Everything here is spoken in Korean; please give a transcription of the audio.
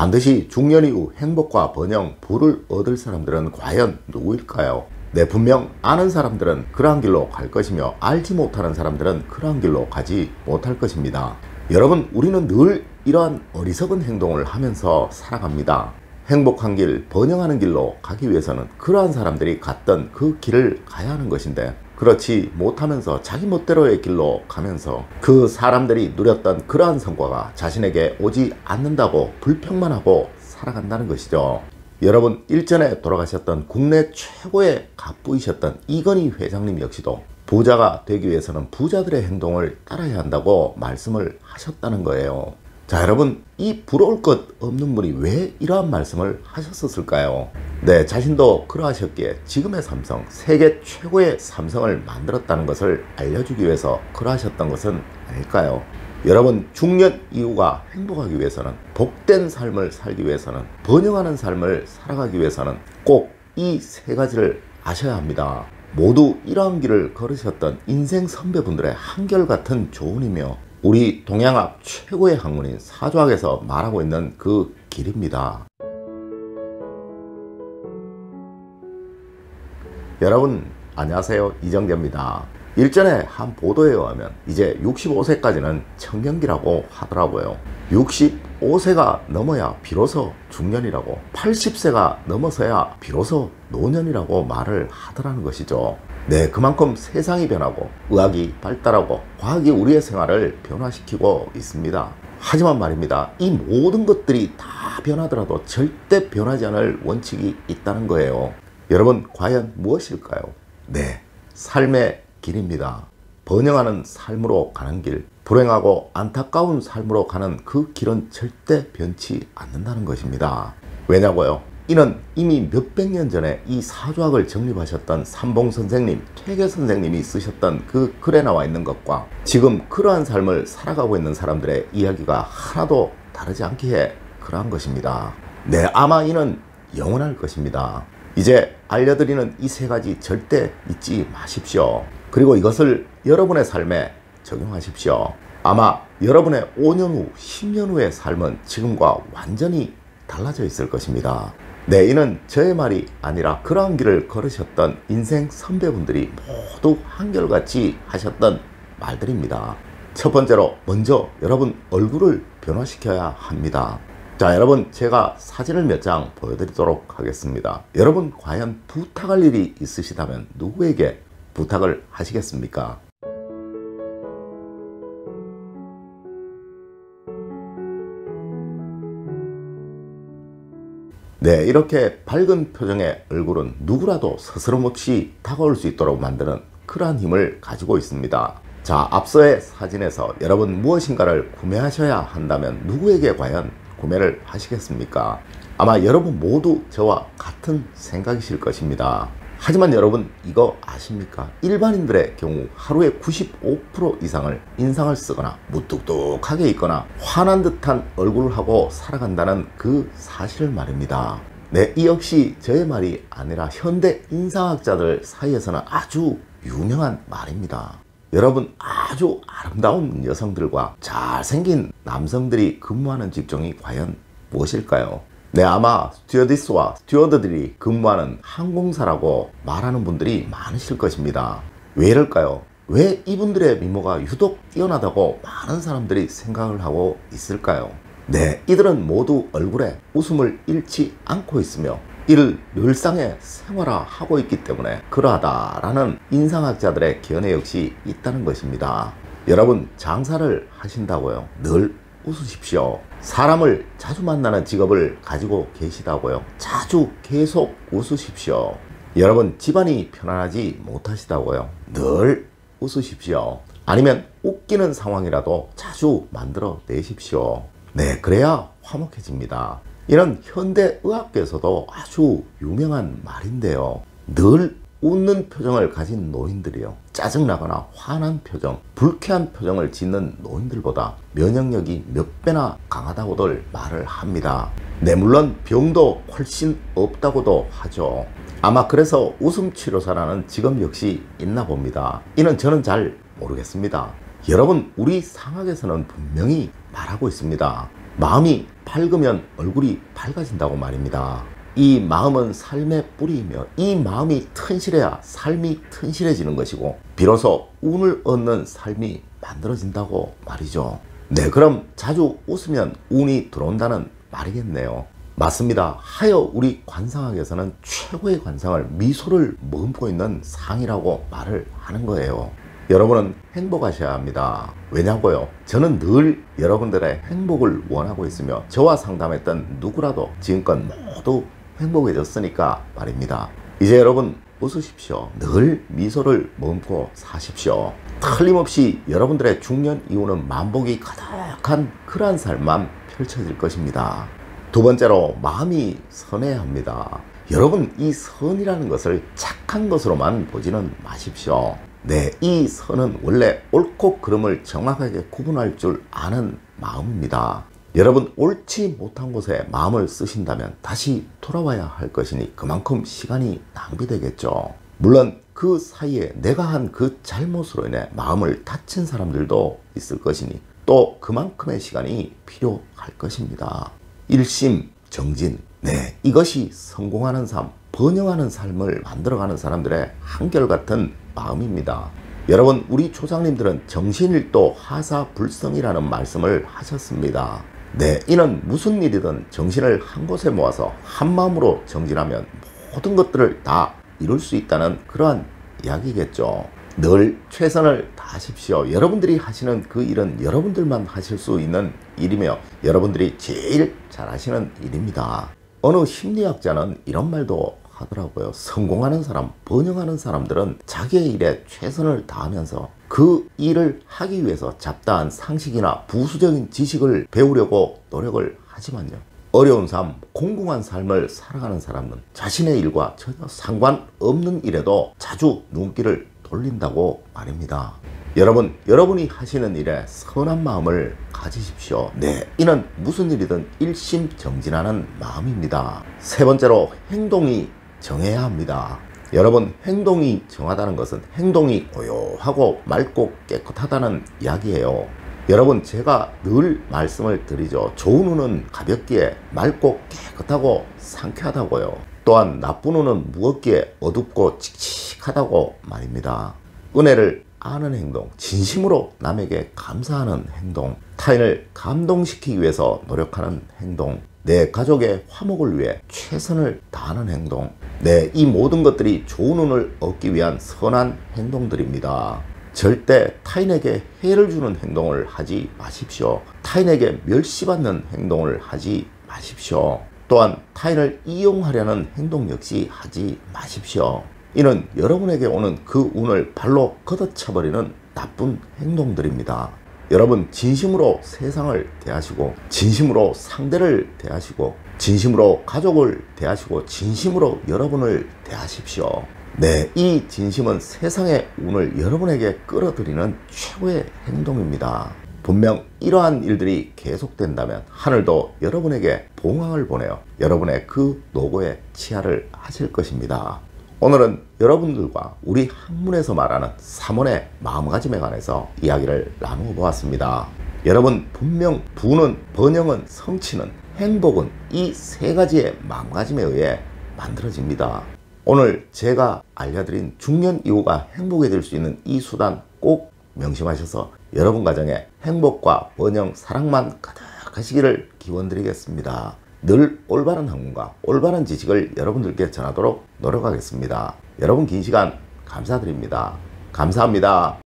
반드시 중년 이후 행복과 번영, 부를 얻을 사람들은 과연 누구일까요? 네, 분명 아는 사람들은 그러한 길로 갈 것이며 알지 못하는 사람들은 그러한 길로 가지 못할 것입니다. 여러분, 우리는 늘 이러한 어리석은 행동을 하면서 살아갑니다. 행복한 길, 번영하는 길로 가기 위해서는 그러한 사람들이 갔던 그 길을 가야 하는 것인데, 그렇지 못하면서 자기 멋대로의 길로 가면서 그 사람들이 누렸던 그러한 성과가 자신에게 오지 않는다고 불평만 하고 살아간다는 것이죠. 여러분, 일전에 돌아가셨던 국내 최고의 갑부이셨던 이건희 회장님 역시도 부자가 되기 위해서는 부자들의 행동을 따라야 한다고 말씀을 하셨다는 거예요. 자, 여러분, 이 부러울 것 없는 분이 왜 이러한 말씀을 하셨을까요? 네, 자신도 그러하셨기에 지금의 삼성, 세계 최고의 삼성을 만들었다는 것을 알려주기 위해서 그러하셨던 것은 아닐까요? 여러분, 중년 이후가 행복하기 위해서는, 복된 삶을 살기 위해서는, 번영하는 삶을 살아가기 위해서는 꼭 이 세 가지를 아셔야 합니다. 모두 이러한 길을 걸으셨던 인생 선배분들의 한결같은 조언이며 우리 동양학 최고의 학문인 사조학에서 말하고 있는 그 길입니다. 여러분, 안녕하세요. 이정재입니다. 일전에 한 보도에 의하면 이제 65세까지는 청년기라고 하더라고요. 65세가 넘어야 비로소 중년이라고, 80세가 넘어서야 비로소 노년이라고 말을 하더라는 것이죠. 네, 그만큼 세상이 변하고 의학이 발달하고 과학이 우리의 생활을 변화시키고 있습니다. 하지만 말입니다, 이 모든 것들이 다 변하더라도 절대 변하지 않을 원칙이 있다는 거예요. 여러분, 과연 무엇일까요? 네, 삶의 길입니다. 번영하는 삶으로 가는 길, 불행하고 안타까운 삶으로 가는 그 길은 절대 변치 않는다는 것입니다. 왜냐고요? 이는 이미 몇백 년 전에 이 사조학을 정립하셨던 삼봉 선생님, 퇴계 선생님이 쓰셨던 그 글에 나와 있는 것과 지금 그러한 삶을 살아가고 있는 사람들의 이야기가 하나도 다르지 않기에 그러한 것입니다. 네, 아마 이는 영원할 것입니다. 이제 알려드리는 이 세 가지 절대 잊지 마십시오. 그리고 이것을 여러분의 삶에 적용하십시오. 아마 여러분의 5년 후, 10년 후의 삶은 지금과 완전히 달라져 있을 것입니다. 네, 이는 저의 말이 아니라 그러한 길을 걸으셨던 인생 선배분들이 모두 한결같이 하셨던 말들입니다. 첫 번째로, 먼저 여러분 얼굴을 변화시켜야 합니다. 자, 여러분, 제가 사진을 몇 장 보여드리도록 하겠습니다. 여러분, 과연 부탁할 일이 있으시다면 누구에게 부탁을 하시겠습니까? 네, 이렇게 밝은 표정의 얼굴은 누구라도 스스럼 없이 다가올 수 있도록 만드는 그러한 힘을 가지고 있습니다. 자, 앞서의 사진에서 여러분 무엇인가를 구매하셔야 한다면 누구에게 과연 구매를 하시겠습니까? 아마 여러분 모두 저와 같은 생각이실 것입니다. 하지만 여러분, 이거 아십니까? 일반인들의 경우 하루에 95% 이상을 인상을 쓰거나 무뚝뚝하게 있거나 화난 듯한 얼굴을 하고 살아간다는 그 사실을 말입니다. 네, 이 역시 저의 말이 아니라 현대 인상학자들 사이에서는 아주 유명한 말입니다. 여러분, 아주 아름다운 여성들과 잘생긴 남성들이 근무하는 직종이 과연 무엇일까요? 네, 아마 스튜어디스와 스튜어드들이 근무하는 항공사라고 말하는 분들이 많으실 것입니다. 왜 이럴까요? 왜 이분들의 미모가 유독 뛰어나다고 많은 사람들이 생각을 하고 있을까요? 네, 이들은 모두 얼굴에 웃음을 잃지 않고 있으며 이를 일상에 생활화하고 있기 때문에 그러하다라는 인상학자들의 견해 역시 있다는 것입니다. 여러분, 장사를 하신다고요? 늘 웃으십시오. 사람을 자주 만나는 직업을 가지고 계시다고요? 자주 계속 웃으십시오. 여러분, 집안이 편안하지 못하시다고요? 늘 웃으십시오. 아니면 웃기는 상황이라도 자주 만들어 내십시오. 네, 그래야 화목해집니다. 이는 현대의학계에서도 아주 유명한 말인데요. 늘 웃는 표정을 가진 노인들이요, 짜증나거나 화난 표정, 불쾌한 표정을 짓는 노인들보다 면역력이 몇 배나 강하다고들 말을 합니다. 네, 물론 병도 훨씬 없다고도 하죠. 아마 그래서 웃음치료사라는 직업 역시 있나 봅니다. 이는 저는 잘 모르겠습니다. 여러분, 우리 상학에서는 분명히 말하고 있습니다. 마음이 밝으면 얼굴이 밝아진다고 말입니다. 이 마음은 삶의 뿌리이며 이 마음이 튼실해야 삶이 튼실해지는 것이고 비로소 운을 얻는 삶이 만들어진다고 말이죠. 네, 그럼 자주 웃으면 운이 들어온다는 말이겠네요. 맞습니다. 하여 우리 관상학에서는 최고의 관상을 미소를 머금고 있는 상이라고 말을 하는 거예요. 여러분은 행복하셔야 합니다. 왜냐고요? 저는 늘 여러분들의 행복을 원하고 있으며 저와 상담했던 누구라도 지금껏 모두 행복해졌으니까 말입니다. 이제 여러분 웃으십시오. 늘 미소를 머금고 사십시오. 틀림없이 여러분들의 중년 이후는 만복이 가득한 그러한 삶만 펼쳐질 것입니다. 두 번째로 마음이 선해야 합니다. 여러분 이 선이라는 것을 착한 것으로만 보지는 마십시오. 네, 이 선은 원래 옳고 그름을 정확하게 구분할 줄 아는 마음입니다. 여러분 옳지 못한 곳에 마음을 쓰신다면 다시 돌아와야 할 것이니 그만큼 시간이 낭비되겠죠. 물론 그 사이에 내가 한 그 잘못으로 인해 마음을 다친 사람들도 있을 것이니 또 그만큼의 시간이 필요할 것입니다. 일심정진, 네, 이것이 성공하는 삶, 번영하는 삶을 만들어가는 사람들의 한결같은 마음입니다. 여러분 우리 조상님들은 정신일도 하사불성이라는 말씀을 하셨습니다. 네, 이는 무슨 일이든 정신을 한 곳에 모아서 한 마음으로 정진하면 모든 것들을 다 이룰 수 있다는 그러한 이야기겠죠. 늘 최선을 다하십시오. 여러분들이 하시는 그 일은 여러분들만 하실 수 있는 일이며 여러분들이 제일 잘하시는 일입니다. 어느 심리학자는 이런 말도 하더라고요. 성공하는 사람, 번영하는 사람들은 자기의 일에 최선을 다하면서 그 일을 하기 위해서 잡다한 상식이나 부수적인 지식을 배우려고 노력을 하지만요. 어려운 삶, 공공한 삶을 살아가는 사람은 자신의 일과 전혀 상관없는 일에도 자주 눈길을 돌린다고 말입니다. 여러분, 여러분이 하시는 일에 선한 마음을 가지십시오. 네, 이는 무슨 일이든 일심정진하는 마음입니다. 세 번째로 행동이 정해야 합니다. 여러분 행동이 정하다는 것은 행동이 고요하고 맑고 깨끗하다는 이야기예요. 여러분 제가 늘 말씀을 드리죠. 좋은 운은 가볍기에 맑고 깨끗하고 상쾌하다고요. 또한 나쁜 운은 무겁기에 어둡고 칙칙하다고 말입니다. 은혜를 아는 행동, 진심으로 남에게 감사하는 행동, 타인을 감동시키기 위해서 노력하는 행동, 내 가족의 화목을 위해 최선을 다하는 행동, 네, 이 모든 것들이 좋은 운을 얻기 위한 선한 행동들입니다. 절대 타인에게 해를 주는 행동을 하지 마십시오. 타인에게 멸시받는 행동을 하지 마십시오. 또한 타인을 이용하려는 행동 역시 하지 마십시오. 이는 여러분에게 오는 그 운을 발로 걷어차버리는 나쁜 행동들입니다. 여러분 진심으로 세상을 대하시고 진심으로 상대를 대하시고 진심으로 가족을 대하시고 진심으로 여러분을 대하십시오. 네, 이 진심은 세상의 운을 여러분에게 끌어들이는 최고의 행동입니다. 분명 이러한 일들이 계속된다면 하늘도 여러분에게 봉황을 보내어 여러분의 그 노고에 치하를 하실 것입니다. 오늘은 여러분들과 우리 학문에서 말하는 삼원의 마음가짐에 관해서 이야기를 나누어 보았습니다. 여러분 분명 부는, 번영은, 성취는, 행복은 이 세 가지의 마음가짐에 의해 만들어집니다. 오늘 제가 알려드린 중년 이후가 행복해질 수 있는 이 수단 꼭 명심하셔서 여러분 가정에 행복과 번영, 사랑만 가득하시기를 기원드리겠습니다. 늘 올바른 학문과 올바른 지식을 여러분들께 전하도록 노력하겠습니다. 여러분 긴 시간 감사드립니다. 감사합니다.